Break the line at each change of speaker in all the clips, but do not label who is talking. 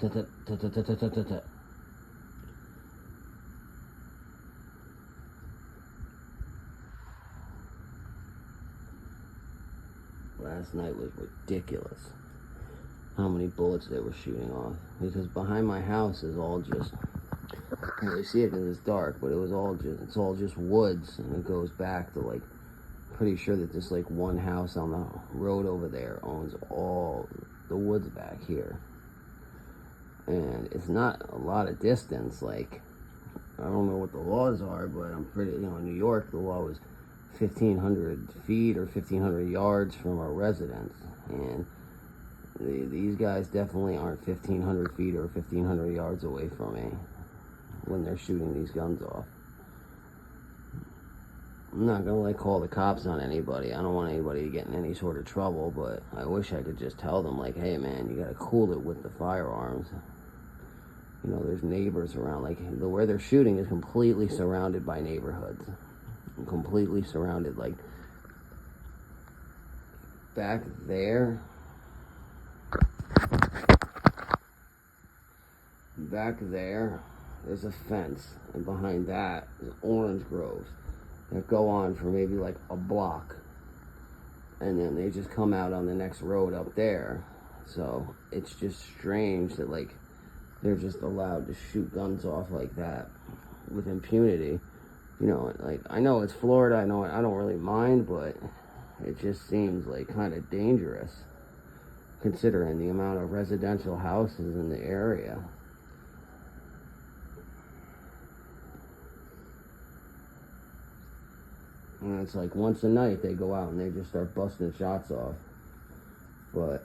Ta-ta-ta-ta-ta-ta-ta-ta. Last night was ridiculous. How many bullets they were shooting off. Because behind my house is all just, you can't really see it because it's dark, but it's all just woods, and it goes back to like, pretty sure that just like one house on the road over there owns all the woods back here. And it's not a lot of distance, like, I don't know what the laws are, but I'm pretty, in New York, the law was 1,500 feet or 1,500 yards from our residence. And these guys definitely aren't 1,500 feet or 1,500 yards away from me when they're shooting these guns off. I'm not gonna like call the cops on anybody. I don't want anybody to get in any sort of trouble, but I wish I could just tell them, like, hey man, you gotta cool it with the firearms. There's neighbors around. Like, where they're shooting is completely surrounded by neighborhoods. Completely surrounded. Like, back there, there's a fence, and behind that is orange groves that go on for maybe like a block, and then they just come out on the next road up there. So it's just strange that like they're just allowed to shoot guns off like that with impunity. Like, I know it's Florida, I don't really mind, but it just seems like kind of dangerous considering the amount of residential houses in the area. And it's like once a night they go out and they just start busting shots off. But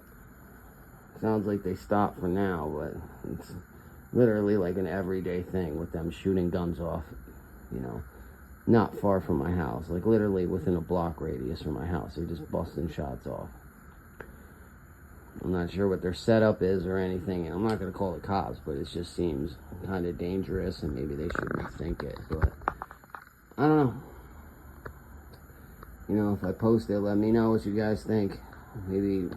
it sounds like they stopped for now, but it's literally like an everyday thing with them shooting guns off, not far from my house. Like literally within a block radius from my house. They're just busting shots off. I'm not sure what their setup is or anything, and I'm not going to call the cops, but it just seems kind of dangerous, and maybe they should rethink it, but I don't know. If I post it, let me know what you guys think. Maybe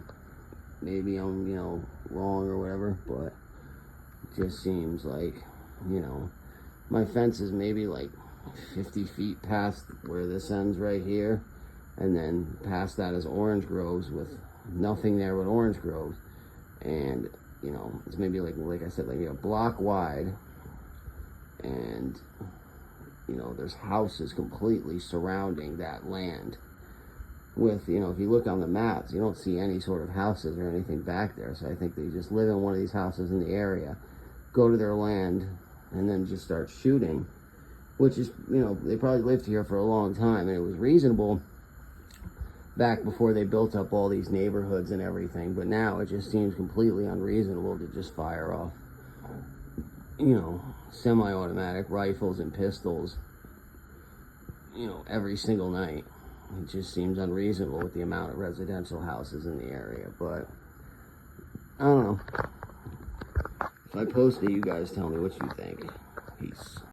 I'm, wrong or whatever, but it just seems like, my fence is maybe like 50 feet past where this ends right here, and then past that is orange groves with nothing there but orange groves, and it's maybe like I said, like a block wide, and there's houses completely surrounding that land with, if you look on the maps, you don't see any sort of houses or anything back there. So I think they just live in one of these houses in the area, go to their land, and then just start shooting, which is, they probably lived here for a long time, and it was reasonable back before they built up all these neighborhoods and everything, but now it just seems completely unreasonable to just fire off, semi-automatic rifles and pistols, every single night. It just seems unreasonable with the amount of residential houses in the area, but I don't know. If I post it, you guys tell me what you think. Peace.